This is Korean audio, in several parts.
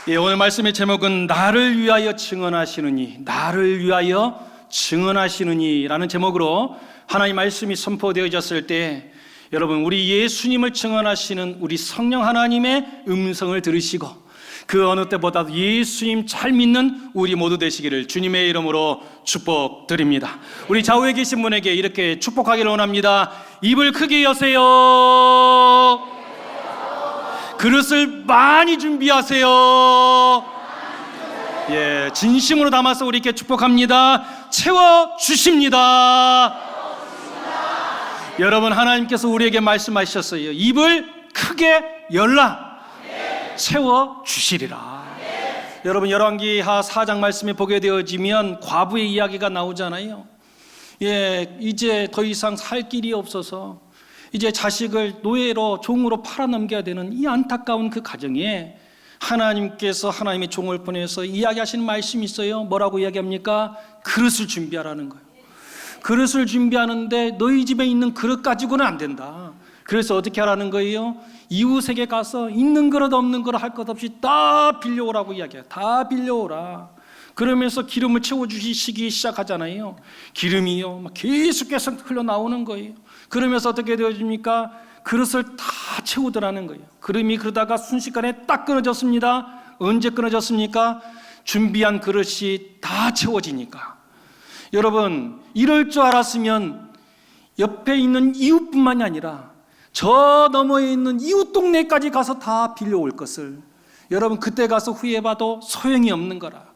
오늘 말씀의 제목은 나를 위하여 증언하시느니, 나를 위하여 증언하시느니 라는 제목으로 하나님 말씀이 선포되어졌을 때 여러분, 우리 예수님을 증언하시는 우리 성령 하나님의 음성을 들으시고 그 어느 때보다도 예수님 잘 믿는 우리 모두 되시기를 주님의 이름으로 축복드립니다. 우리 좌우에 계신 분에게 이렇게 축복하기를 원합니다. 입을 크게 여세요. 그릇을 많이 준비하세요. 진심으로 담아서 우리에게 축복합니다. 채워주십니다. 여러분, 하나님께서 우리에게 말씀하셨어요. 입을 크게 열라. 채워주시리라. 여러분, 열왕기하 4장 말씀에 보게 되어지면 과부의 이야기가 나오잖아요. 이제 더 이상 살 길이 없어서 이제 자식을 노예로 종으로 팔아넘겨야 되는 이 안타까운 그 가정에 하나님께서 하나님의 종을 보내서 이야기하시는 말씀이 있어요. 뭐라고 이야기합니까? 그릇을 준비하라는 거예요. 그릇을 준비하는데 너희 집에 있는 그릇 가지고는 안 된다. 그래서 어떻게 하라는 거예요? 이웃에게 가서 있는 그릇 없는 그릇 할 것 없이 다 빌려오라고 이야기해요. 다 빌려오라. 그러면서 기름을 채워주시기 시작하잖아요. 기름이요 막 계속해서 흘러나오는 거예요. 그러면서 어떻게 되어집니까? 그릇을 다 채우더라는 거예요. 그름이 그러다가 순식간에 딱 끊어졌습니다. 언제 끊어졌습니까? 준비한 그릇이 다 채워지니까. 여러분, 이럴 줄 알았으면 옆에 있는 이웃뿐만이 아니라 저 너머에 있는 이웃 동네까지 가서 다 빌려올 것을 여러분, 그때 가서 후회해봐도 소용이 없는 거라.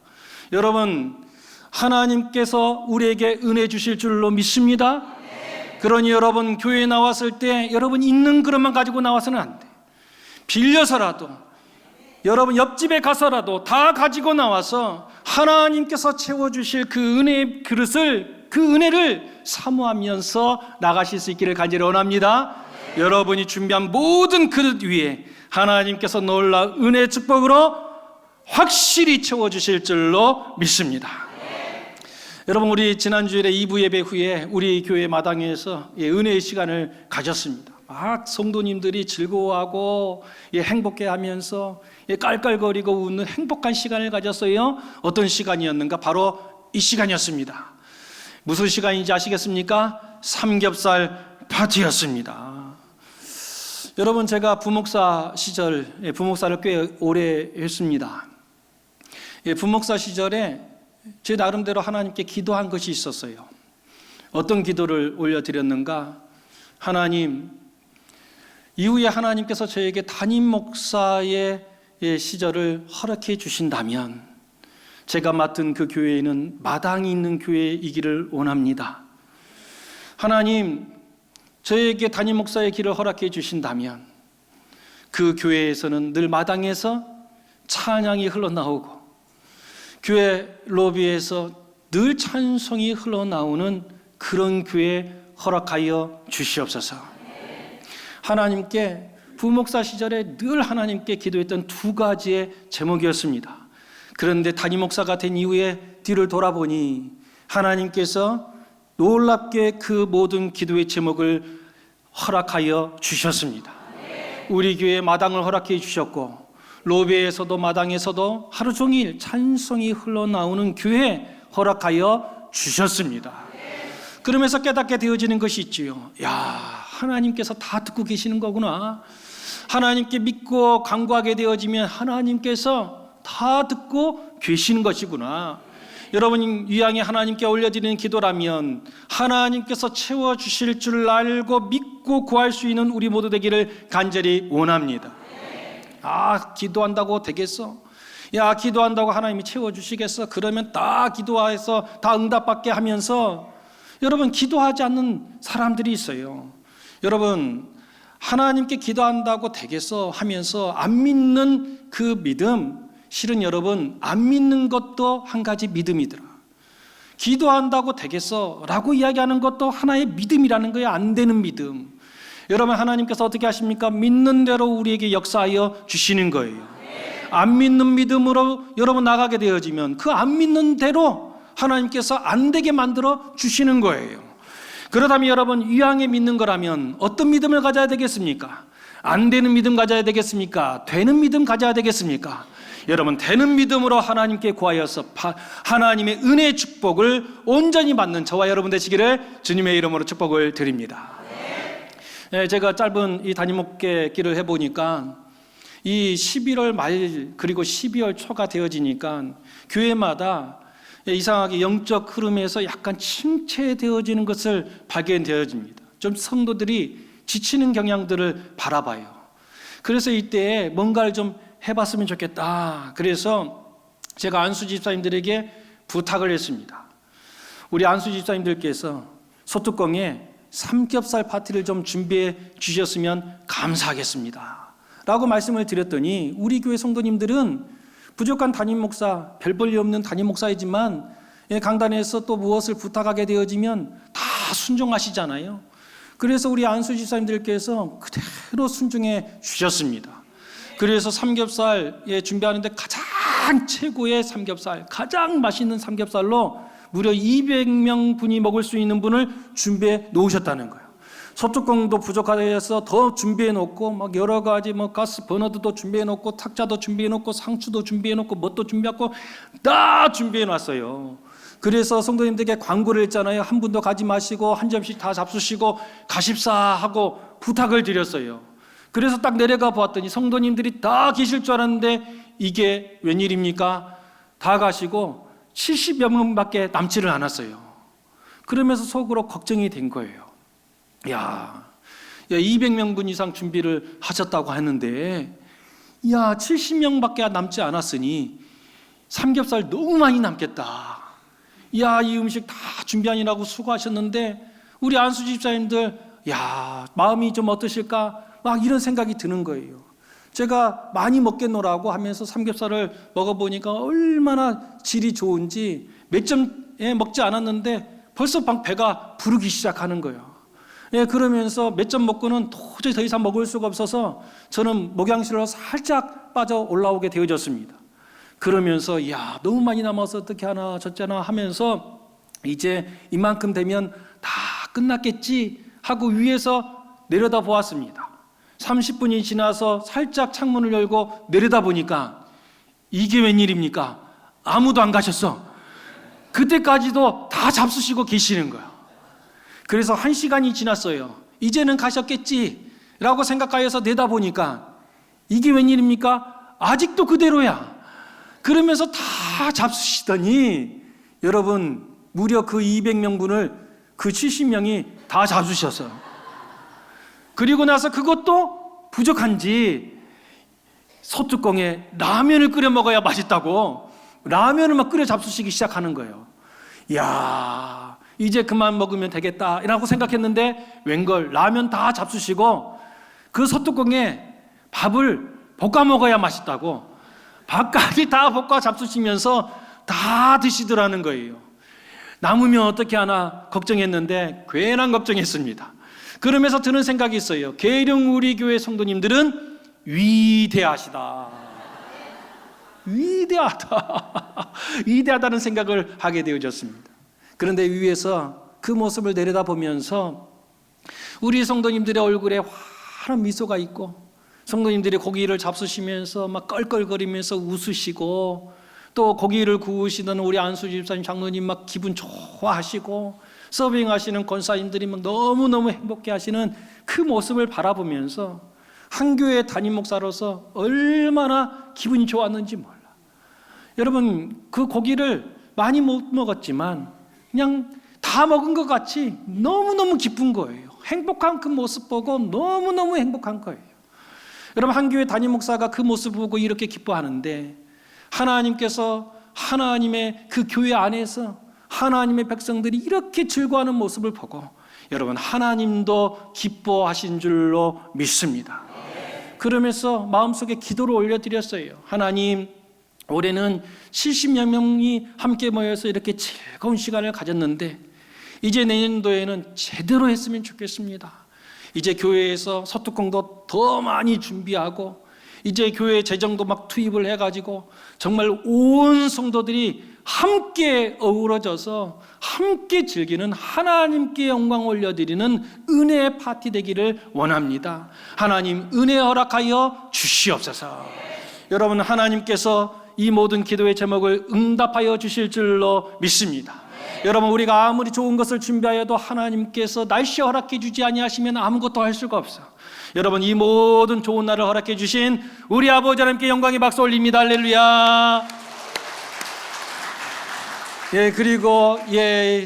여러분, 하나님께서 우리에게 은혜 주실 줄로 믿습니다. 그러니 여러분, 교회에 나왔을 때 여러분 있는 그릇만 가지고 나와서는 안 돼. 빌려서라도 여러분 옆집에 가서라도 다 가지고 나와서 하나님께서 채워주실 그 은혜의 그릇을, 그 은혜를 사모하면서 나가실 수 있기를 간절히 원합니다. 여러분이 준비한 모든 그릇 위에 하나님께서 놀라운 은혜의 축복으로 확실히 채워주실 줄로 믿습니다. 여러분, 우리 지난주일에 2부 예배 후에 우리 교회 마당에서 은혜의 시간을 가졌습니다. 막 성도님들이 즐거워하고 행복해하면서 깔깔거리고 웃는 행복한 시간을 가졌어요. 어떤 시간이었는가? 바로 이 시간이었습니다. 무슨 시간인지 아시겠습니까? 삼겹살 파티였습니다. 여러분, 제가 부목사 시절, 부목사를 꽤 오래 했습니다. 부목사 시절에 제 나름대로 하나님께 기도한 것이 있었어요. 어떤 기도를 올려드렸는가? 하나님, 이후에 하나님께서 저에게 담임 목사의 시절을 허락해 주신다면 제가 맡은 그 교회는 마당이 있는 교회이기를 원합니다. 하나님, 저에게 담임 목사의 길을 허락해 주신다면 그 교회에서는 늘 마당에서 찬양이 흘러나오고 교회 로비에서 늘 찬송이 흘러나오는 그런 교회 허락하여 주시옵소서. 하나님께 부목사 시절에 늘 하나님께 기도했던 두 가지의 제목이었습니다. 그런데 담임 목사가 된 이후에 뒤를 돌아보니 하나님께서 놀랍게 그 모든 기도의 제목을 허락하여 주셨습니다. 우리 교회 마당을 허락해 주셨고 로비에서도 마당에서도 하루 종일 찬송이 흘러나오는 교회 허락하여 주셨습니다. 그러면서 깨닫게 되어지는 것이 있지요. 하나님께서 다 듣고 계시는 거구나. 하나님께 믿고 간구하게 되어지면 하나님께서 다 듣고 계시는 것이구나. 여러분, 이왕에 하나님께 올려드리는 기도라면 하나님께서 채워주실 줄 알고 믿고 구할 수 있는 우리 모두 되기를 간절히 원합니다. 기도한다고 되겠어? 기도한다고 하나님이 채워주시겠어? 그러면 다 기도해서 다 응답받게 하면서 여러분, 기도하지 않는 사람들이 있어요. 여러분, 하나님께 기도한다고 되겠어 하면서 안 믿는 그 믿음, 실은 여러분, 안 믿는 것도 한 가지 믿음이더라. 기도한다고 되겠어 라고 이야기하는 것도 하나의 믿음이라는 거예요. 안 되는 믿음. 여러분, 하나님께서 어떻게 하십니까? 믿는 대로 우리에게 역사하여 주시는 거예요. 안 믿는 믿음으로 여러분 나가게 되어지면 그 안 믿는 대로 하나님께서 안 되게 만들어 주시는 거예요. 그렇다면 여러분, 이왕에 믿는 거라면 어떤 믿음을 가져야 되겠습니까? 안 되는 믿음 가져야 되겠습니까? 되는 믿음 가져야 되겠습니까? 여러분, 되는 믿음으로 하나님께 구하여서 하나님의 은혜의 축복을 온전히 받는 저와 여러분 되시기를 주님의 이름으로 축복을 드립니다. 제가 짧은 이 담임목회 길을 해보니까 이 11월 말 그리고 12월 초가 되어지니까 교회마다 이상하게 영적 흐름에서 약간 침체되어지는 것을 발견되어집니다. 좀 성도들이 지치는 경향들을 바라봐요. 그래서 이때 뭔가를 좀 해봤으면 좋겠다. 그래서 제가 안수 집사님들에게 부탁을 했습니다. 우리 안수 집사님들께서 소뚜껑에 삼겹살 파티를 좀 준비해 주셨으면 감사하겠습니다 라고 말씀을 드렸더니, 우리 교회 성도님들은 부족한 담임 목사, 별 볼일 없는 담임 목사이지만 강단에서 또 무엇을 부탁하게 되어지면 다 순종하시잖아요. 그래서 우리 안수 집사님들께서 그대로 순종해 주셨습니다. 그래서 삼겹살 준비하는데 가장 최고의 삼겹살, 가장 맛있는 삼겹살로 무려 200명 분이 먹을 수 있는 분을 준비해 놓으셨다는 거예요. 소뚜껑도 부족하여서 더 준비해 놓고 막 여러 가지 가스 버너도 준비해 놓고 탁자도 준비해 놓고 상추도 준비해 놓고 뭣도 준비하고 다 준비해 놨어요. 그래서 성도님들에게 광고를 했잖아요. 한 분도 가지 마시고 한 점씩 다 잡수시고 가십사 하고 부탁을 드렸어요. 그래서 딱 내려가 보았더니 성도님들이 다 계실 줄 알았는데 이게 웬일입니까? 다 가시고 70여 명밖에 남지를 않았어요. 그러면서 속으로 걱정이 된 거예요. 야, 200명분 이상 준비를 하셨다고 하는데 70명밖에 남지 않았으니 삼겹살 너무 많이 남겠다. 이 음식 다 준비하느라고 수고하셨는데 우리 안수 집사님들 마음이 좀 어떠실까? 막 이런 생각이 드는 거예요. 제가 많이 먹겠노라고 하면서 삼겹살을 먹어보니까 얼마나 질이 좋은지 몇 점에 먹지 않았는데 벌써 배가 부르기 시작하는 거예요. 그러면서 몇 점 먹고는 도저히 더 이상 먹을 수가 없어서 저는 목양실로 살짝 빠져 올라오게 되어졌습니다. 그러면서 너무 많이 남아서 어떻게 하나 저쩌나 하면서 이제 이만큼 되면 다 끝났겠지 하고 위에서 내려다 보았습니다. 30분이 지나서 살짝 창문을 열고 내려다 보니까 이게 웬일입니까? 아무도 안 가셨어. 그때까지도 다 잡수시고 계시는 거예요. 그래서 1시간이 지났어요. 이제는 가셨겠지 라고 생각하여서 내다보니까 이게 웬일입니까? 아직도 그대로야. 그러면서 다 잡수시더니 여러분, 무려 그 200명분을 그 70명이 다 잡수셨어요. 그리고 나서 그것도 부족한지 소뚜껑에 라면을 끓여 먹어야 맛있다고 라면을 막 끓여 잡수시기 시작하는 거예요. 이제 그만 먹으면 되겠다 라고 생각했는데 웬걸 라면 다 잡수시고 그 소뚜껑에 밥을 볶아 먹어야 맛있다고 밥까지 다 볶아 잡수시면서 다 드시더라는 거예요. 남으면 어떻게 하나 걱정했는데 괜한 걱정했습니다. 그러면서 드는 생각이 있어요. 계룡 우리 교회 성도님들은 위대하시다. 위대하다는 생각을 하게 되어졌습니다. 그런데 위에서 그 모습을 내려다보면서 우리 성도님들의 얼굴에 환한 미소가 있고 성도님들이 고기를 잡수시면서 막 껄껄거리면서 웃으시고 또 고기를 구우시던 우리 안수 집사님 장로님 막 기분 좋아하시고 서빙하시는 권사님들이 막 너무너무 행복해 하시는 그 모습을 바라보면서 한 교회 담임 목사로서 얼마나 기분이 좋았는지 몰라. 여러분, 그 고기를 많이 못 먹었지만 그냥 다 먹은 것 같이 너무너무 기쁜 거예요. 행복한 그 모습 보고 너무너무 행복한 거예요. 여러분, 한 교회 담임 목사가 그 모습 보고 이렇게 기뻐하는데 하나님께서 하나님의 그 교회 안에서 하나님의 백성들이 이렇게 즐거워하는 모습을 보고 여러분, 하나님도 기뻐하신 줄로 믿습니다. 그러면서 마음속에 기도를 올려드렸어요. 하나님, 올해는 70여 명이 함께 모여서 이렇게 즐거운 시간을 가졌는데 이제 내년도에는 제대로 했으면 좋겠습니다. 이제 교회에서 소뚜껑도 더 많이 준비하고 이제 교회 재정도 막 투입을 해가지고 정말 온 성도들이 함께 어우러져서 함께 즐기는 하나님께 영광 올려드리는 은혜의 파티 되기를 원합니다. 하나님, 은혜 허락하여 주시옵소서. 여러분, 하나님께서 이 모든 기도의 제목을 응답하여 주실 줄로 믿습니다. 여러분, 우리가 아무리 좋은 것을 준비하여도 하나님께서 날씨 허락해 주지 아니하시면 아무것도 할 수가 없어. 여러분, 이 모든 좋은 날을 허락해 주신 우리 아버지 하나님께 영광의 박수 올립니다. 할렐루야. 그리고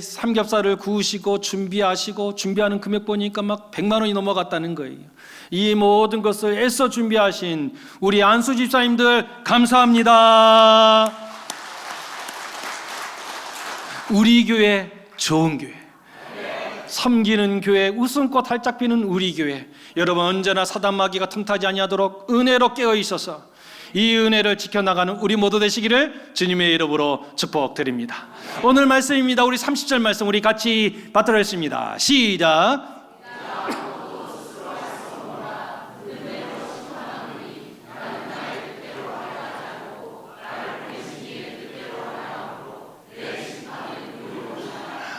삼겹살을 구우시고 준비하는 금액 보니까 막 100만 원이 넘어갔다는 거예요. 이 모든 것을 애써 준비하신 우리 안수 집사님들 감사합니다. 우리 교회, 좋은 교회, 섬기는 교회, 웃음꽃 활짝 피는 우리 교회, 여러분 언제나 사단마귀가 틈타지 아니하도록 은혜로 깨어 있어서 이 은혜를 지켜나가는 우리 모두 되시기를 주님의 이름으로 축복드립니다. 오늘 말씀입니다. 우리 30절 말씀 우리 같이 받들었습니다. 시작.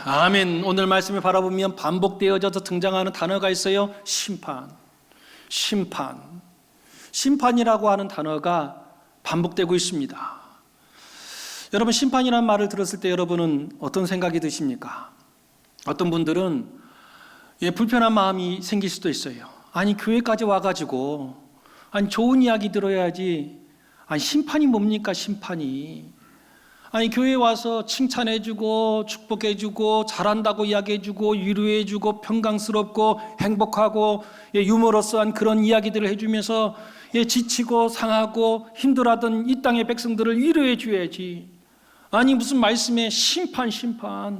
아멘. 오늘 말씀을 바라보면 반복되어져서 등장하는 단어가 있어요. 심판이라고 하는 단어가 반복되고 있습니다. 여러분, 심판이라는 말을 들었을 때 여러분은 어떤 생각이 드십니까? 어떤 분들은 불편한 마음이 생길 수도 있어요. 아니, 교회까지 와가지고 좋은 이야기 들어야지. 심판이 뭡니까, 심판이? 교회에 와서 칭찬해주고 축복해주고 잘한다고 이야기해주고 위로해주고 평강스럽고 행복하고 유머러스한 그런 이야기들을 해주면서 지치고 상하고 힘들어하던 이 땅의 백성들을 위로해줘야지. 무슨 말씀에 심판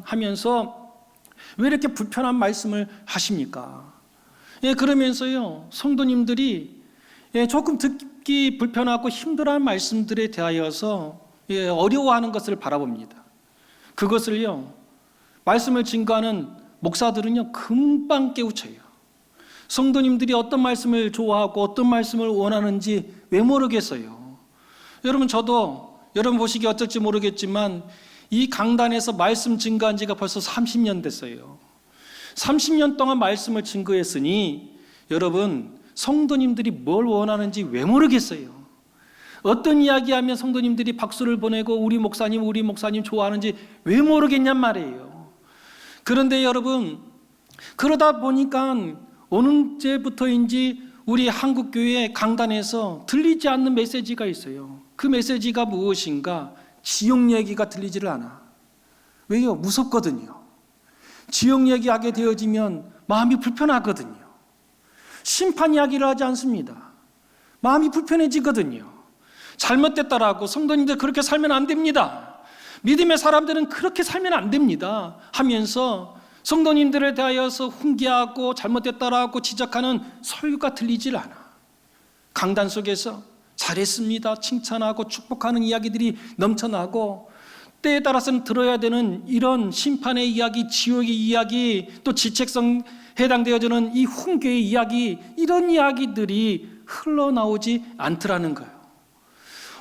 하면서 왜 이렇게 불편한 말씀을 하십니까? 그러면서요, 성도님들이 조금 듣기 불편하고 힘들어하는 말씀들에 대하여서 어려워하는 것을 바라봅니다. 그것을요, 말씀을 증거하는 목사들은요 금방 깨우쳐요. 성도님들이 어떤 말씀을 좋아하고 어떤 말씀을 원하는지 왜 모르겠어요. 여러분, 저도 여러분 보시기 어떨지 모르겠지만 이 강단에서 말씀 증거한 지가 벌써 30년 됐어요. 30년 동안 말씀을 증거했으니 여러분, 성도님들이 뭘 원하는지 왜 모르겠어요. 어떤 이야기하면 성도님들이 박수를 보내고 우리 목사님 좋아하는지 왜 모르겠냔 말이에요. 그런데 여러분, 그러다 보니까 언제부터인지 우리 한국교회 강단에서 들리지 않는 메시지가 있어요. 그 메시지가 무엇인가? 지옥 얘기가 들리지를 않아. 왜요? 무섭거든요. 지옥 얘기하게 되어지면 마음이 불편하거든요. 심판 이야기를 하지 않습니다. 마음이 불편해지거든요. 잘못됐다라고 성도님들 그렇게 살면 안 됩니다. 믿음의 사람들은 그렇게 살면 안 됩니다 하면서 성도님들에 대하여서 훈계하고 잘못됐다라고 지적하는 설교가 들리질 않아. 강단 속에서 잘했습니다 칭찬하고 축복하는 이야기들이 넘쳐나고, 때에 따라서는 들어야 되는 이런 심판의 이야기, 지옥의 이야기, 또 지책성 해당되어지는 이 훈계의 이야기, 이런 이야기들이 흘러나오지 않더라는 거예요.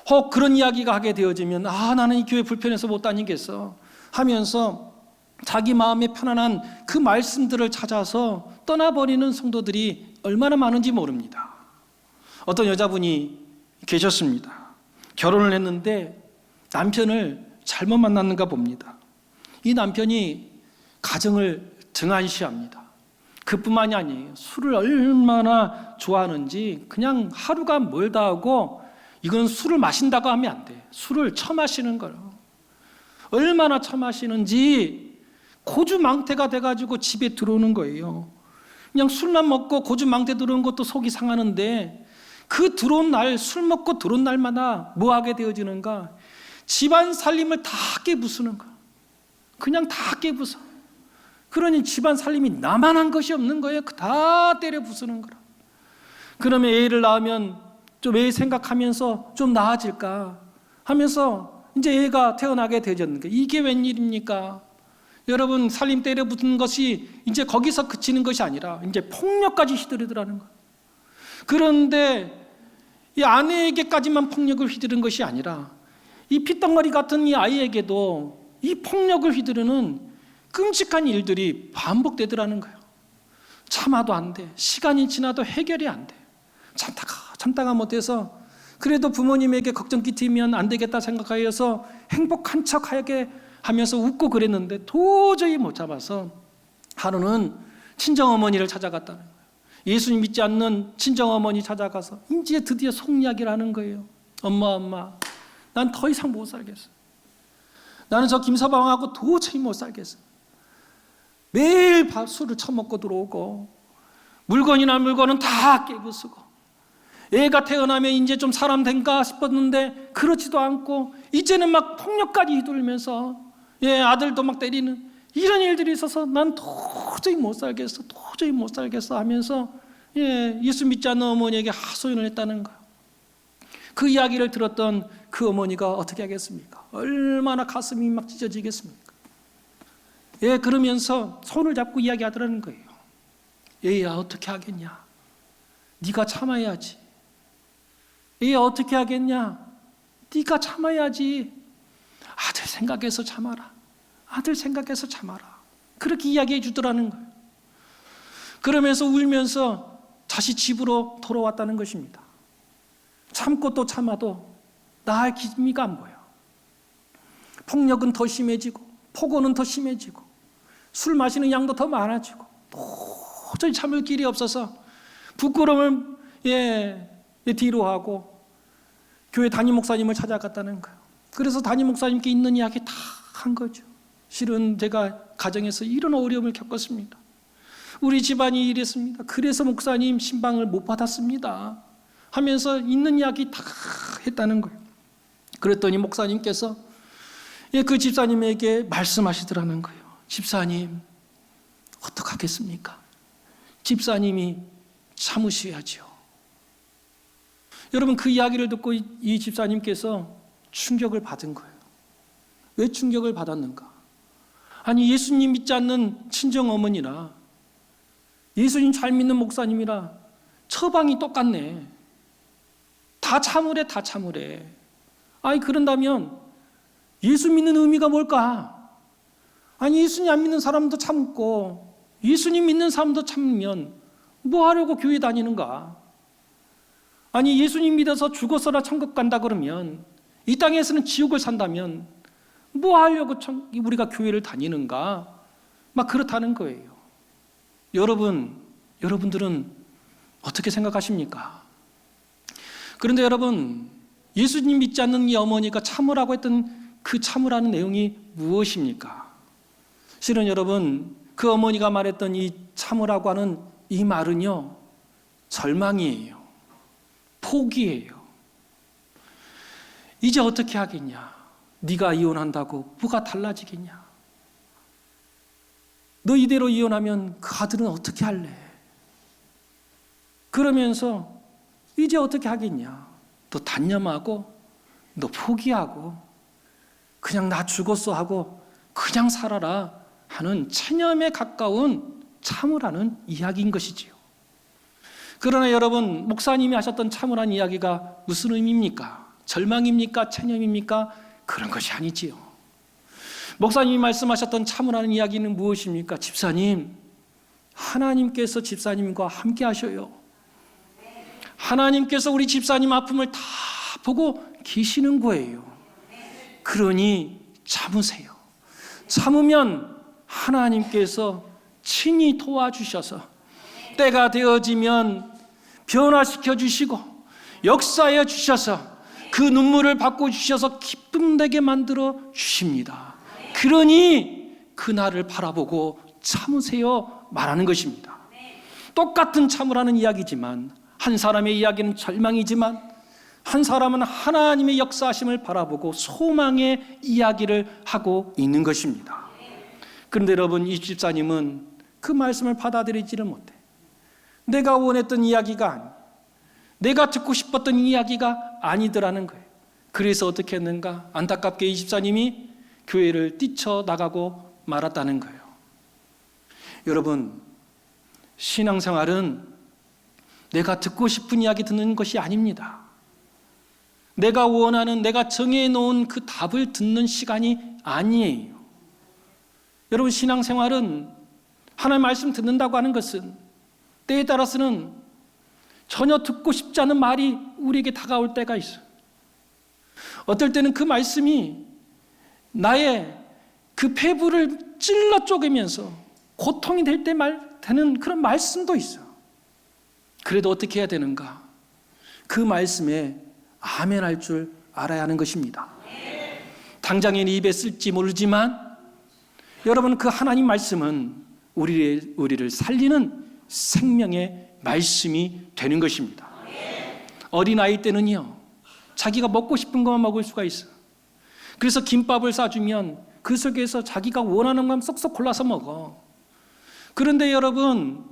혹 그런 이야기가 하게 되어지면 나는 이 교회 불편해서 못 다니겠어 하면서 자기 마음에 편안한 그 말씀들을 찾아서 떠나버리는 성도들이 얼마나 많은지 모릅니다. 어떤 여자분이 계셨습니다. 결혼을 했는데 남편을 잘못 만났는가 봅니다. 이 남편이 가정을 등한시합니다. 그뿐만이 아니에요. 술을 얼마나 좋아하는지 그냥 하루가 멀다 하고 이건 술을 마신다고 하면 안 돼. 술을 처마시는 거예요. 얼마나 처마시는지 고주망태가 돼가지고 집에 들어오는 거예요. 그냥 술만 먹고 고주망태 들어온 것도 속이 상하는데 그 들어온 날, 술 먹고 들어온 날마다 뭐 하게 되어지는가? 집안 살림을 다 깨부수는 거야. 그냥 다 깨부숴. 그러니 집안 살림이 나만 한 것이 없는 거예요. 다 때려 부수는 거라. 그러면 애를 낳으면 좀 애 생각하면서 좀 나아질까 하면서 이제 애가 태어나게 되었는데 이게 웬일입니까? 여러분, 살림 때려 부수는 것이 이제 거기서 그치는 것이 아니라 이제 폭력까지 휘두르더라는 거예요. 그런데 이 아내에게까지만 폭력을 휘두른 것이 아니라 이 핏덩어리 같은 이 아이에게도 이 폭력을 휘두르는 끔찍한 일들이 반복되더라는 거예요. 참아도 안 돼. 시간이 지나도 해결이 안 돼. 참다가 못해서 그래도 부모님에게 걱정 끼치면 안 되겠다 생각하여서 행복한 척하게 하면서 웃고 그랬는데 도저히 못 잡아서 하루는 친정어머니를 찾아갔다는 거예요. 예수님 믿지 않는 친정어머니 찾아가서 이제 드디어 속 이야기를 하는 거예요. 엄마, 난 더 이상 못 살겠어. 나는 저 김서방하고 도저히 못 살겠어. 매일 술을 처먹고 들어오고 물건은 다 깨부수고 애가 태어나면 이제 좀 사람 된가 싶었는데 그렇지도 않고 이제는 막 폭력까지 휘둘면서 아들도 막 때리는 이런 일들이 있어서 난 도저히 못 살겠어 하면서 예수 믿지 않는 어머니에게 하소연을 했다는 거예요. 그 이야기를 들었던 그 어머니가 어떻게 하겠습니까? 얼마나 가슴이 막 찢어지겠습니까? 그러면서 손을 잡고 이야기하더라는 거예요. 얘야, 어떻게 하겠냐? 네가 참아야지. 얘야, 어떻게 하겠냐? 네가 참아야지. 아들 생각해서 참아라. 그렇게 이야기해 주더라는 거예요. 그러면서 울면서 다시 집으로 돌아왔다는 것입니다. 참고 또 참아도 나을 기미가 안 보여. 폭력은 더 심해지고 폭언은 더 심해지고 술 마시는 양도 더 많아지고 도저히 참을 길이 없어서 부끄러움을 뒤로 하고 교회 담임 목사님을 찾아갔다는 거예요. 그래서 담임 목사님께 있는 이야기 다 한 거죠. 실은 제가 가정에서 이런 어려움을 겪었습니다. 우리 집안이 이랬습니다. 그래서 목사님 신방을 못 받았습니다 하면서 있는 이야기 다 했다는 거예요. 그랬더니 목사님께서 그 집사님에게 말씀하시더라는 거예요. 집사님, 어떡하겠습니까? 집사님이 참으셔야죠. 여러분, 그 이야기를 듣고 이 집사님께서 충격을 받은 거예요. 왜 충격을 받았는가? 아니, 예수님 믿지 않는 친정어머니나 예수님 잘 믿는 목사님이라 처방이 똑같네. 다 참으래. 아니, 그런다면 예수 믿는 의미가 뭘까? 아니, 예수님 안 믿는 사람도 참고 예수님 믿는 사람도 참으면 뭐 하려고 교회 다니는가? 아니, 예수님 믿어서 죽어서라 천국 간다 그러면 이 땅에서는 지옥을 산다면 뭐 하려고 우리가 교회를 다니는가? 막 그렇다는 거예요. 여러분들은 어떻게 생각하십니까? 그런데 여러분, 예수님 믿지 않는 이 어머니가 참으라고 했던 그 참으라는 내용이 무엇입니까? 실은 여러분, 그 어머니가 말했던 이 참으라고 하는 이 말은요, 절망이에요. 포기예요. 이제 어떻게 하겠냐? 네가 이혼한다고 뭐가 달라지겠냐? 너 이대로 이혼하면 그 아들은 어떻게 할래? 그러면서 이제 어떻게 하겠냐? 너 단념하고 너 포기하고 그냥 나 죽었어 하고 그냥 살아라 하는 체념에 가까운 참으라는 이야기인 것이지요. 그러나 여러분, 목사님이 하셨던 참으라는 이야기가 무슨 의미입니까? 절망입니까? 체념입니까? 그런 것이 아니지요. 목사님이 말씀하셨던 참으라는 이야기는 무엇입니까? 집사님, 하나님께서 집사님과 함께 하셔요. 하나님께서 우리 집사님 아픔을 다 보고 계시는 거예요. 그러니 참으세요. 참으면 하나님께서 친히 도와주셔서 때가 되어지면 변화시켜 주시고 역사해 주셔서 그 눈물을 바꿔주셔서 기쁨 되게 만들어 주십니다. 그러니 그날을 바라보고 참으세요 말하는 것입니다. 똑같은 참으라는 이야기지만 한 사람의 이야기는 절망이지만 한 사람은 하나님의 역사하심을 바라보고 소망의 이야기를 하고 있는 것입니다. 그런데 여러분, 이 집사님은 그 말씀을 받아들이지를 못해. 내가 원했던 이야기가 아니, 내가 듣고 싶었던 이야기가 아니더라는 거예요. 그래서 어떻게 했는가? 안타깝게 이 집사님이 교회를 뛰쳐나가고 말았다는 거예요. 여러분, 신앙생활은 내가 듣고 싶은 이야기 듣는 것이 아닙니다. 내가 원하는, 내가 정해놓은 그 답을 듣는 시간이 아니에요. 여러분, 신앙생활은 하나님 말씀 듣는다고 하는 것은 때에 따라서는 전혀 듣고 싶지 않은 말이 우리에게 다가올 때가 있어. 어떨 때는 그 말씀이 나의 그 폐부를 찔러 쪼개면서 고통이 될 때 되는 그런 말씀도 있어. 그래도 어떻게 해야 되는가? 그 말씀에 아멘 할 줄 알아야 하는 것입니다. 당장에 입에 쓸지 모르지만 여러분, 그 하나님 말씀은 우리를 살리는 생명의 말씀이 되는 것입니다. 어린아이 때는요, 자기가 먹고 싶은 것만 먹을 수가 있어. 그래서 김밥을 싸주면 그 속에서 자기가 원하는 것만 쏙쏙 골라서 먹어. 그런데 여러분,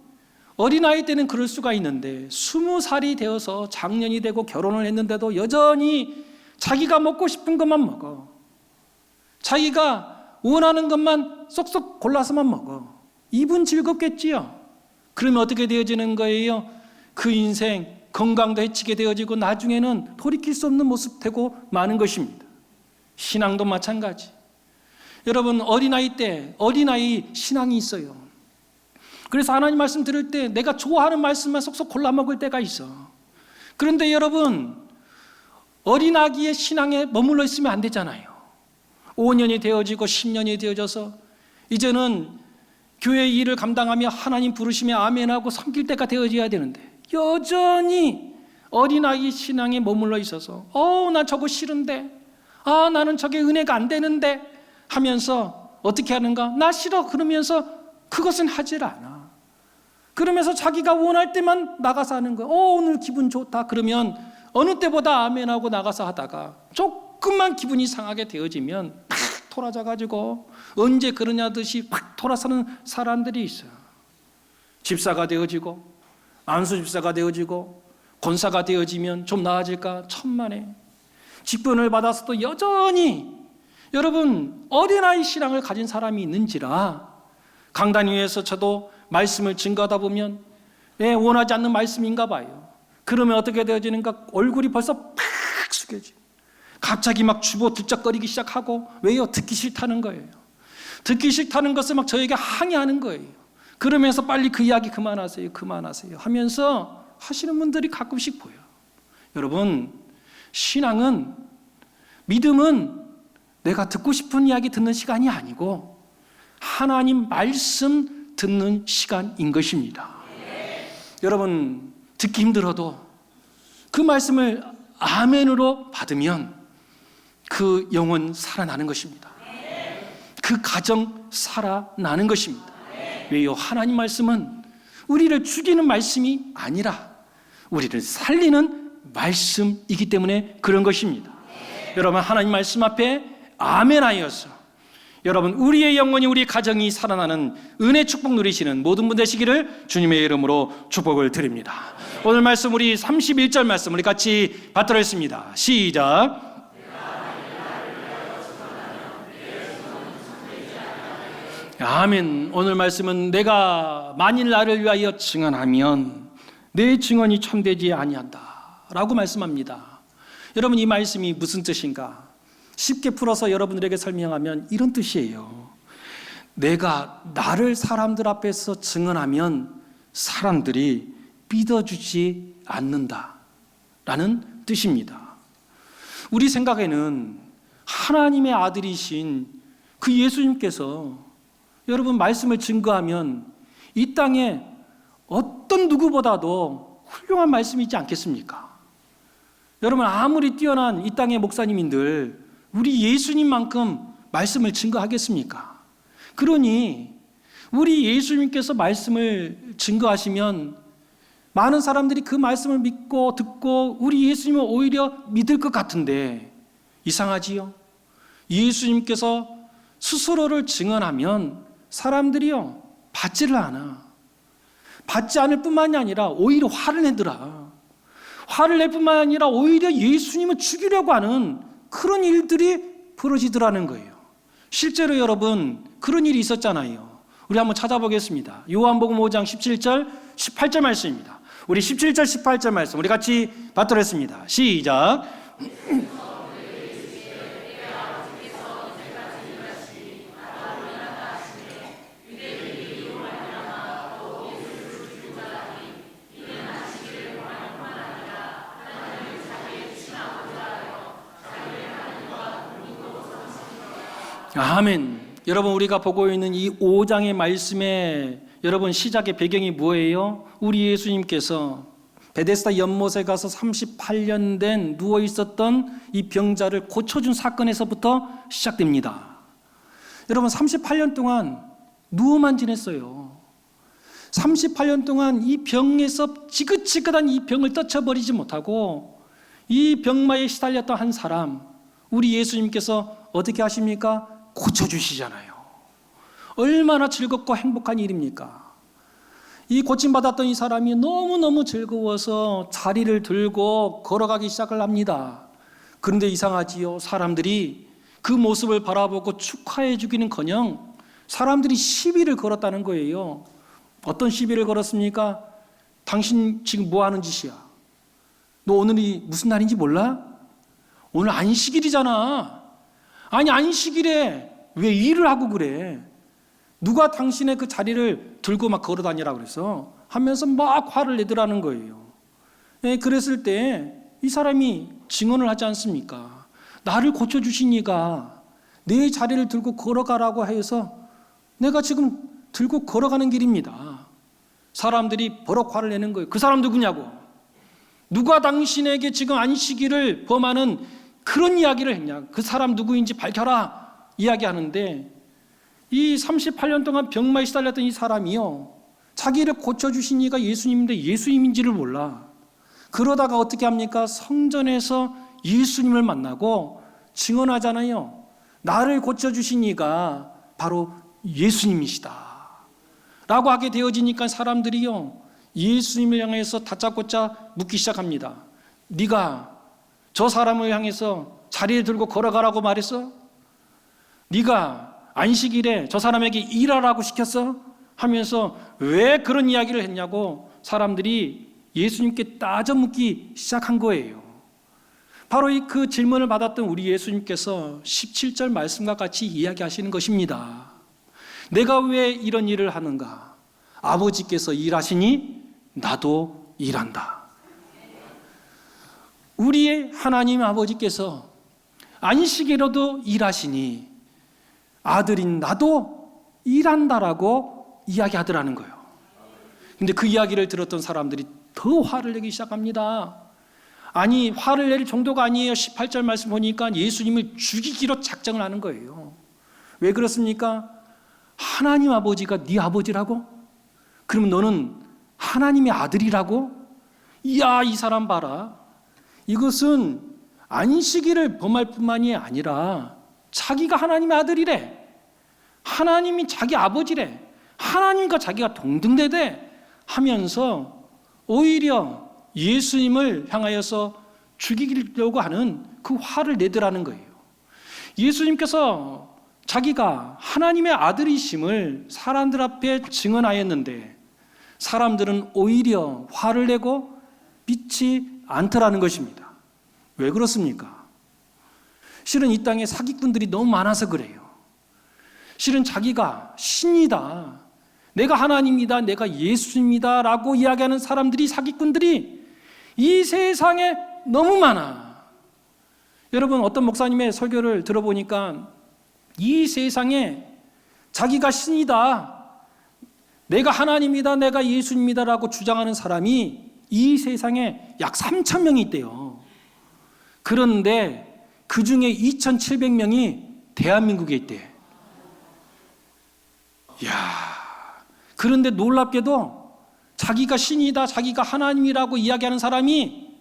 어린아이 때는 그럴 수가 있는데 20살이 되어서 장년이 되고 결혼을 했는데도 여전히 자기가 먹고 싶은 것만 먹어. 자기가 원하는 것만 쏙쏙 골라서만 먹어. 입은 즐겁겠지요. 그러면 어떻게 되어지는 거예요? 그 인생 건강도 해치게 되어지고 나중에는 돌이킬 수 없는 모습 되고 마는 것입니다. 신앙도 마찬가지. 여러분, 어린아이 때 어린아이 신앙이 있어요. 그래서 하나님 말씀 들을 때 내가 좋아하는 말씀만 쏙쏙 골라 먹을 때가 있어. 그런데 여러분, 어린아기의 신앙에 머물러 있으면 안 되잖아요. 5년이 되어지고 10년이 되어져서 이제는 교회 일을 감당하며 하나님 부르심에 아멘하고 섬길 때가 되어져야 되는데 여전히 어린아이 신앙에 머물러 있어서 난 저거 싫은데, 나는 저게 은혜가 안 되는데 하면서 어떻게 하는가? 나 싫어 그러면서 그것은 하질 않아. 그러면서 자기가 원할 때만 나가서 하는 거야. 오늘 기분 좋다 그러면 어느 때보다 아멘하고 나가서 하다가 조금만 기분이 상하게 되어지면 팍 돌아져가지고 언제 그러냐 듯이 팍 돌아서는 사람들이 있어요. 집사가 되어지고 안수 집사가 되어지고 권사가 되어지면 좀 나아질까 천만에. 직분을 받아서도 여전히 여러분 어린아이 신앙을 가진 사람이 있는지라 강단 위에서 저도 말씀을 증거하다 보면 원하지 않는 말씀인가 봐요. 그러면 어떻게 되어지는가? 얼굴이 벌써 팍 숙여지. 갑자기 막 주보 들쩍거리기 시작하고 왜요? 듣기 싫다는 거예요. 듣기 싫다는 것을 막 저에게 항의하는 거예요. 그러면서 빨리 그 이야기 그만하세요 하면서 하시는 분들이 가끔씩 보여요. 여러분, 신앙은, 믿음은 내가 듣고 싶은 이야기 듣는 시간이 아니고 하나님 말씀 듣는 시간인 것입니다. 여러분, 듣기 힘들어도 그 말씀을 아멘으로 받으면 그 영혼 살아나는 것입니다. 그 가정 살아나는 것입니다. 왜요? 하나님 말씀은 우리를 죽이는 말씀이 아니라 우리를 살리는 말씀이기 때문에 그런 것입니다. 여러분, 하나님 말씀 앞에 아멘하여서 여러분 우리의 영혼이, 우리 가정이 살아나는 은혜 축복 누리시는 모든 분 되시기를 주님의 이름으로 축복을 드립니다. 오늘 말씀 우리 31절 말씀 우리 같이 받들었습니다. 시작. 아멘. 오늘 말씀은 내가 만일 나를 위하여 증언하면 내 증언이 참되지 아니한다 라고 말씀합니다. 여러분, 이 말씀이 무슨 뜻인가? 쉽게 풀어서 여러분들에게 설명하면 이런 뜻이에요. 내가 나를 사람들 앞에서 증언하면 사람들이 믿어주지 않는다라는 뜻입니다. 우리 생각에는 하나님의 아들이신 그 예수님께서 여러분 말씀을 증거하면 이 땅에 어떤 누구보다도 훌륭한 말씀이 있지 않겠습니까? 여러분, 아무리 뛰어난 이 땅의 목사님인들 우리 예수님만큼 말씀을 증거하겠습니까? 그러니 우리 예수님께서 말씀을 증거하시면 많은 사람들이 그 말씀을 믿고 듣고 우리 예수님을 오히려 믿을 것 같은데 이상하지요? 예수님께서 스스로를 증언하면 사람들이요 받지를 않아. 받지 않을 뿐만이 아니라 오히려 화를 내더라. 화를 낼 뿐만 아니라 오히려 예수님을 죽이려고 하는 그런 일들이 벌어지더라는 거예요. 실제로 여러분 그런 일이 있었잖아요. 우리 한번 찾아보겠습니다. 요한복음 5장 17절 18절 말씀입니다. 우리 17절 18절 말씀 우리 같이 받들었습니다. 시작. 아멘. 여러분, 우리가 보고 있는 이 5장의 말씀에 여러분 시작의 배경이 뭐예요? 우리 예수님께서 베데스다 연못에 가서 38년 된 누워 있었던 이 병자를 고쳐준 사건에서부터 시작됩니다. 여러분, 38년 동안 누워만 지냈어요. 38년 동안 이 병에서 지긋지긋한 이 병을 떨쳐버리지 못하고 이 병마에 시달렸던 한 사람, 우리 예수님께서 어떻게 하십니까? 고쳐주시잖아요. 얼마나 즐겁고 행복한 일입니까? 이 고침받았던 이 사람이 너무너무 즐거워서 자리를 들고 걸어가기 시작을 합니다. 그런데 이상하지요. 사람들이 그 모습을 바라보고 축하해 주기는커녕 사람들이 시비를 걸었다는 거예요. 어떤 시비를 걸었습니까? 당신 지금 뭐 하는 짓이야? 너 오늘이 무슨 날인지 몰라? 오늘 안식일이잖아. 아니, 안식일에 왜 일을 하고 그래? 누가 당신의 그 자리를 들고 막 걸어 다니라 그래서 하면서 막 화를 내더라는 거예요. 그랬을 때 이 사람이 증언을 하지 않습니까? 나를 고쳐주신 이가 내 자리를 들고 걸어가라고 해서 내가 지금 들고 걸어가는 길입니다. 사람들이 버럭 화를 내는 거예요. 그 사람 누구냐고? 누가 당신에게 지금 안식일을 범하는 그런 이야기를 했냐? 그 사람 누구인지 밝혀라 이야기하는데, 이 38년 동안 병마에 시달렸던 이 사람이요, 자기를 고쳐주신 이가 예수님인데 예수님인지를 몰라. 그러다가 어떻게 합니까? 성전에서 예수님을 만나고 증언하잖아요. 나를 고쳐주신 이가 바로 예수님이시다 라고 하게 되어지니까 사람들이요, 예수님을 향해서 다짜고짜 묻기 시작합니다. 네가 저 사람을 향해서 자리를 들고 걸어가라고 말했어? 네가 안식일에 저 사람에게 일하라고 시켰어? 하면서 왜 그런 이야기를 했냐고 사람들이 예수님께 따져 묻기 시작한 거예요. 바로 그 질문을 받았던 우리 예수님께서 17절 말씀과 같이 이야기하시는 것입니다. 내가 왜 이런 일을 하는가? 아버지께서 일하시니 나도 일한다. 우리의 하나님 아버지께서 안식일에도 일하시니 아들인 나도 일한다라고 이야기하더라는 거예요. 근데 그 이야기를 들었던 사람들이 더 화를 내기 시작합니다. 아니, 화를 낼 정도가 아니에요. 18절 말씀 보니까 예수님을 죽이기로 작정을 하는 거예요. 왜 그렇습니까? 하나님 아버지가 네 아버지라고? 그러면 너는 하나님의 아들이라고? 이야, 이 사람 봐라. 이것은 안식일을 범할 뿐만이 아니라 자기가 하나님의 아들이래. 하나님이 자기 아버지래. 하나님과 자기가 동등되대 하면서 오히려 예수님을 향하여서 죽이려고 하는 그 화를 내더라는 거예요. 예수님께서 자기가 하나님의 아들이심을 사람들 앞에 증언하였는데 사람들은 오히려 화를 내고 믿지 않더라는 것입니다. 왜 그렇습니까? 실은 이 땅에 사기꾼들이 너무 많아서 그래요. 실은 자기가 신이다, 내가 하나님이다, 내가 예수입니다 라고 이야기하는 사람들이, 사기꾼들이 이 세상에 너무 많아. 여러분, 어떤 목사님의 설교를 들어보니까 이 세상에 자기가 신이다, 내가 하나님이다, 내가 예수입니다 라고 주장하는 사람이 이 세상에 약 3,000명이 있대요. 그런데 그 중에 2,700명이 대한민국에 있대. 이야, 그런데 놀랍게도 자기가 신이다, 자기가 하나님이라고 이야기하는 사람이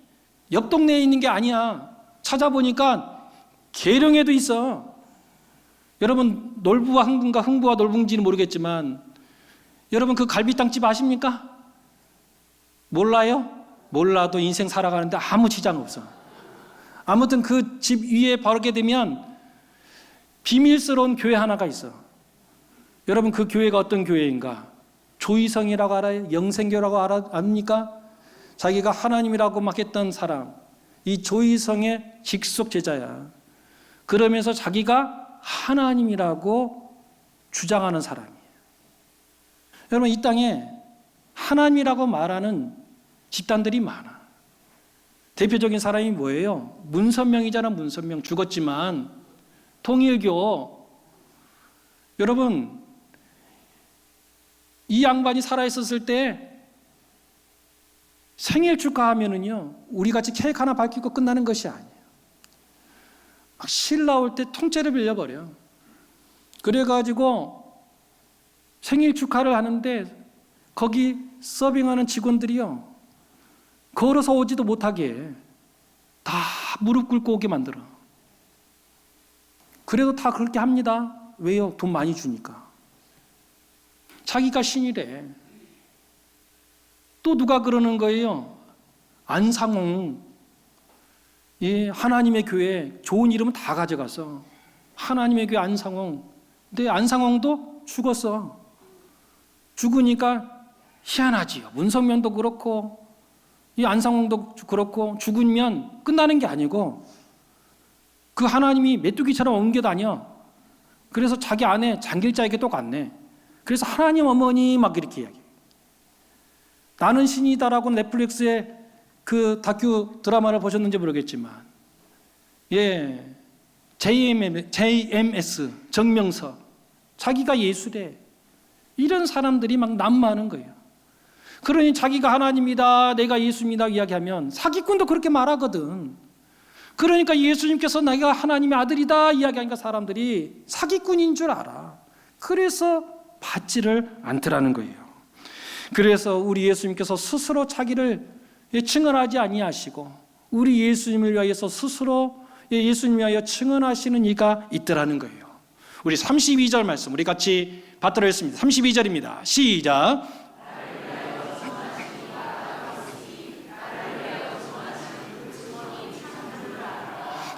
옆 동네에 있는 게 아니야. 찾아보니까 계룡에도 있어. 여러분, 놀부와 흥분가 흥부와 놀bun지는 모르겠지만 여러분, 그 갈비탕집 아십니까? 몰라요? 몰라도 인생 살아가는데 아무 지장 없어. 아무튼 그 집 위에 바르게 되면 비밀스러운 교회 하나가 있어. 여러분, 그 교회가 어떤 교회인가? 조이성이라고 알아요? 영생교라고 압니까? 자기가 하나님이라고 막 했던 사람, 이 조이성의 직속 제자야. 그러면서 자기가 하나님이라고 주장하는 사람이에요. 여러분, 이 땅에 하나님이라고 말하는 집단들이 많아. 대표적인 사람이 뭐예요? 문선명이잖아. 문선명 죽었지만 통일교 여러분, 이 양반이 살아있었을 때 생일 축하하면은요, 우리같이 케이크 하나 밝히고 끝나는 것이 아니에요. 막 실 나올 때 통째로 빌려버려. 그래가지고 생일 축하를 하는데 거기 서빙하는 직원들이요, 걸어서 오지도 못하게 다 무릎 꿇고 오게 만들어. 그래도 다 그렇게 합니다. 왜요? 돈 많이 주니까. 자기가 신이래. 또 누가 그러는 거예요? 안상홍, 하나님의 교회 좋은 이름은 다 가져가서 하나님의 교회 안상홍. 근데 안상홍도 죽었어. 죽으니까 희한하지요. 문성면도 그렇고 이 안상홍도 그렇고 죽으면 끝나는 게 아니고 그 하나님이 메뚜기처럼 옮겨 다녀. 그래서 자기 아내 장길자에게 또 갔네. 그래서 하나님 어머니 막 이렇게 이야기. 나는 신이다라고 넷플릭스의 그 다큐 드라마를 보셨는지 모르겠지만, JMS 정명서, 자기가 예수래. 이런 사람들이 막 난무하는 거예요. 그러니 자기가 하나님이다, 내가 예수입니다 이야기하면 사기꾼도 그렇게 말하거든. 그러니까 예수님께서 내가 하나님의 아들이다 이야기하니까 사람들이 사기꾼인 줄 알아. 그래서 받지를 않더라는 거예요. 그래서 우리 예수님께서 스스로 자기를 증언하지 아니하시고 우리 예수님을 위하여서 스스로 예수님을 위하여 증언하시는 이가 있더라는 거예요. 우리 32절 말씀 우리 같이 받들어 읽습니다. 32절입니다. 시작.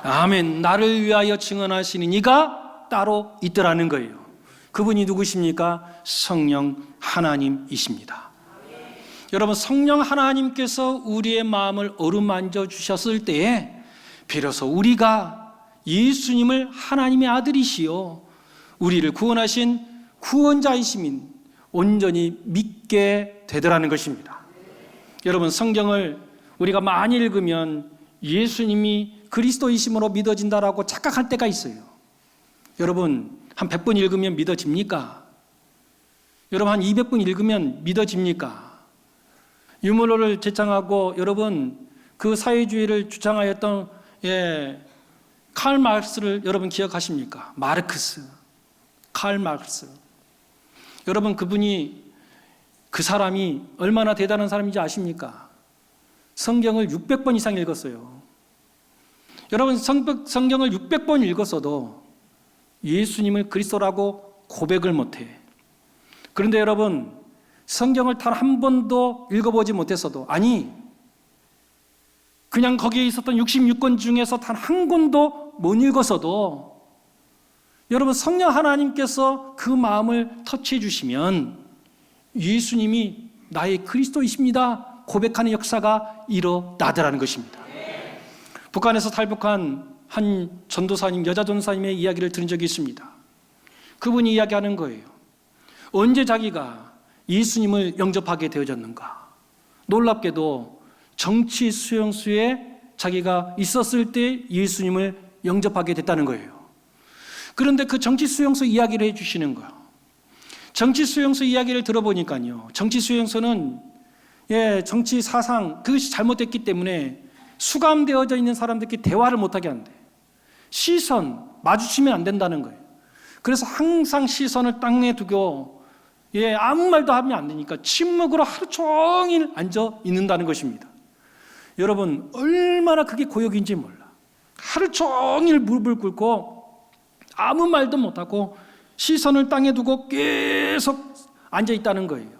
아멘. 나를 위하여 증언하시는 이가 따로 있더라는 거예요. 그분이 누구십니까? 성령 하나님이십니다. 여러분, 성령 하나님께서 우리의 마음을 어루만져 주셨을 때에 비로소 우리가 예수님을 하나님의 아들이시요 우리를 구원하신 구원자이심인 온전히 믿게 되더라는 것입니다. 여러분, 성경을 우리가 많이 읽으면 예수님이 그리스도이심으로 믿어진다라고 착각할 때가 있어요. 여러분, 한 100번 읽으면 믿어집니까? 여러분, 한 200번 읽으면 믿어집니까? 유물론을 제창하고 여러분 그 사회주의를 주장하였던 칼 마르크스를 여러분 기억하십니까? 마르크스, 칼 마르크스. 여러분, 그분이 그 사람이 얼마나 대단한 사람인지 아십니까? 성경을 600번 이상 읽었어요. 여러분, 성경을 600번 읽었어도 예수님을 그리스도라고 고백을 못해. 그런데 여러분, 성경을 단 한 번도 읽어보지 못했어도, 아니 그냥 거기에 있었던 66권 중에서 단 한 권도 못 읽었어도 여러분, 성령 하나님께서 그 마음을 터치해 주시면 예수님이 나의 그리스도이십니다 고백하는 역사가 일어나더라는 것입니다. 북한에서 탈북한 한 전도사님, 여자 전도사님의 이야기를 들은 적이 있습니다. 그분이 이야기하는 거예요. 언제 자기가 예수님을 영접하게 되어졌는가? 놀랍게도 정치 수용소에 자기가 있었을 때 예수님을 영접하게 됐다는 거예요. 그런데 그 정치 수용소 이야기를 해주시는 거예요. 정치 수용소 이야기를 들어보니까요, 정치 수용소는 정치 사상 그것이 잘못됐기 때문에 수감되어져 있는 사람들끼리 대화를 못하게 한대. 시선 마주치면 안 된다는 거예요. 그래서 항상 시선을 땅에 두고 아무 말도 하면 안 되니까 침묵으로 하루 종일 앉아 있는다는 것입니다. 여러분, 얼마나 그게 고역인지 몰라. 하루 종일 무릎을 꿇고 아무 말도 못하고 시선을 땅에 두고 계속 앉아 있다는 거예요.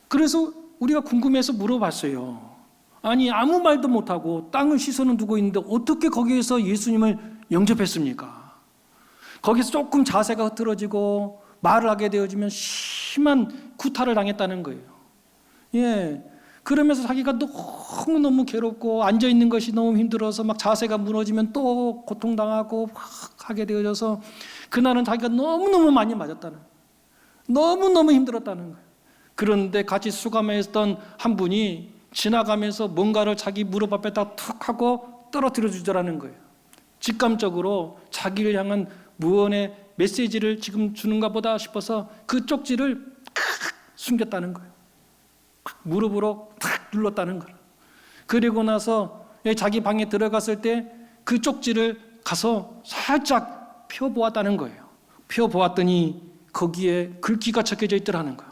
그래서 우리가 궁금해서 물어봤어요. 아니, 아무 말도 못하고 땅을 시선을 두고 있는데 어떻게 거기에서 예수님을 영접했습니까? 거기서 조금 자세가 흐트러지고 말을 하게 되어지면 심한 구타를 당했다는 거예요. 그러면서 자기가 너무너무 괴롭고 앉아있는 것이 너무 힘들어서 막 자세가 무너지면 또 고통당하고 하게 되어져서 그날은 자기가 너무너무 많이 맞았다는 거예요. 너무너무 힘들었다는 거예요. 그런데 같이 수감했던 한 분이 지나가면서 뭔가를 자기 무릎 앞에다 툭 하고 떨어뜨려 주더라는 거예요. 직감적으로 자기를 향한 무언의 메시지를 지금 주는가 보다 싶어서 그 쪽지를 숨겼다는 거예요. 무릎으로 탁 눌렀다는 거예요. 그리고 나서 자기 방에 들어갔을 때 그 쪽지를 가서 살짝 펴보았다는 거예요. 펴보았더니 거기에 글귀가 적혀져 있더라는 거예요.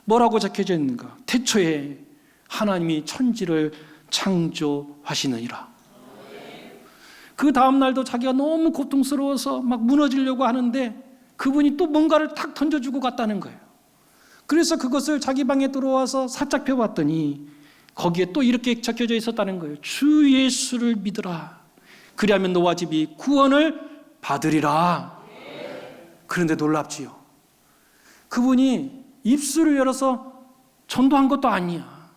뭐라고 적혀져 있는가? 태초에 하나님이 천지를 창조하시느니라. 그 다음 날도 자기가 너무 고통스러워서 막 무너지려고 하는데 그분이 또 뭔가를 탁 던져주고 갔다는 거예요. 그래서 그것을 자기 방에 들어와서 살짝 펴봤더니 거기에 또 이렇게 적혀져 있었다는 거예요. 주 예수를 믿으라. 그리하면 너와 집이 구원을 받으리라. 그런데 놀랍지요. 그분이 입술을 열어서 전도한 것도 아니야.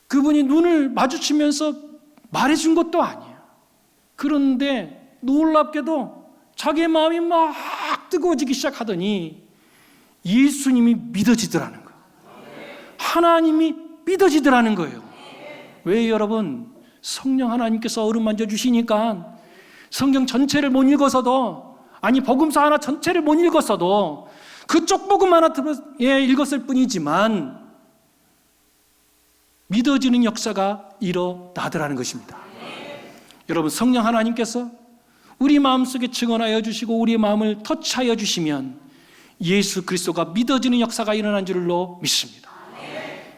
그분이 눈을 마주치면서 말해준 것도 아니야. 그런데 놀랍게도 자기의 마음이 막 뜨거워지기 시작하더니 예수님이 믿어지더라는 거예요. 하나님이 믿어지더라는 거예요. 왜 여러분? 성령 하나님께서 어루만져 주시니까 성경 전체를 못 읽어서도, 아니 복음서 하나 전체를 못 읽었어도 그쪽 복음 하나 읽었을 뿐이지만 믿어지는 역사가 일어나더라는 것입니다. 여러분, 성령 하나님께서 우리 마음속에 증언하여 주시고 우리의 마음을 터치하여 주시면 예수 그리스도가 믿어지는 역사가 일어난 줄로 믿습니다.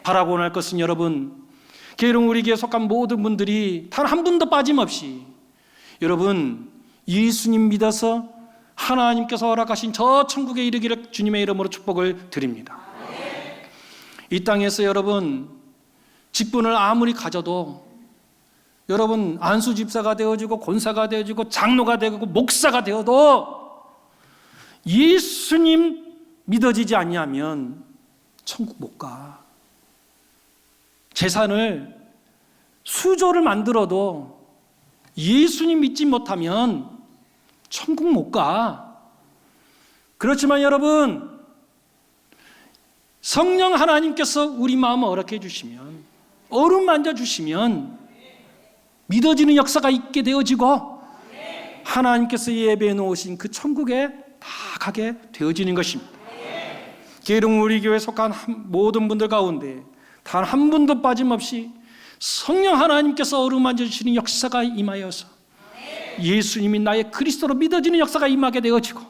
바라고 원할 것은 여러분, 게으름 우리 교회에 속한 모든 분들이 단 한 분도 빠짐없이 여러분 예수님 믿어서 하나님께서 허락하신 저 천국에 이르기를 주님의 이름으로 축복을 드립니다. 이 땅에서 여러분 직분을 아무리 가져도 여러분 안수 집사가 되어지고 권사가 되어지고 장로가 되고 목사가 되어도 예수님 믿어지지 아니하면 천국 못 가. 재산을 수조를 만들어도 예수님 믿지 못하면 천국 못 가. 그렇지만 여러분, 성령 하나님께서 우리 마음을 허락해 주시면, 어루만져 주시면 믿어지는 역사가 있게 되어지고 하나님께서 예배해 놓으신 그 천국에 다 가게 되어지는 것입니다. 게으름 우리 교회에 속한 모든 분들 가운데 단 한 분도 빠짐없이 성령 하나님께서 어루만져 주시는 역사가 임하여서 예수님이 나의 그리스도로 믿어지는 역사가 임하게 되어지고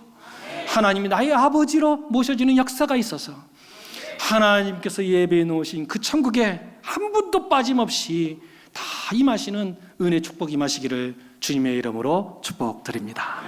하나님이 나의 아버지로 모셔지는 역사가 있어서 하나님께서 예배해 놓으신 그 천국에 한 분도 빠짐없이 다 임하시는 은혜 축복 임하시기를 주님의 이름으로 축복드립니다.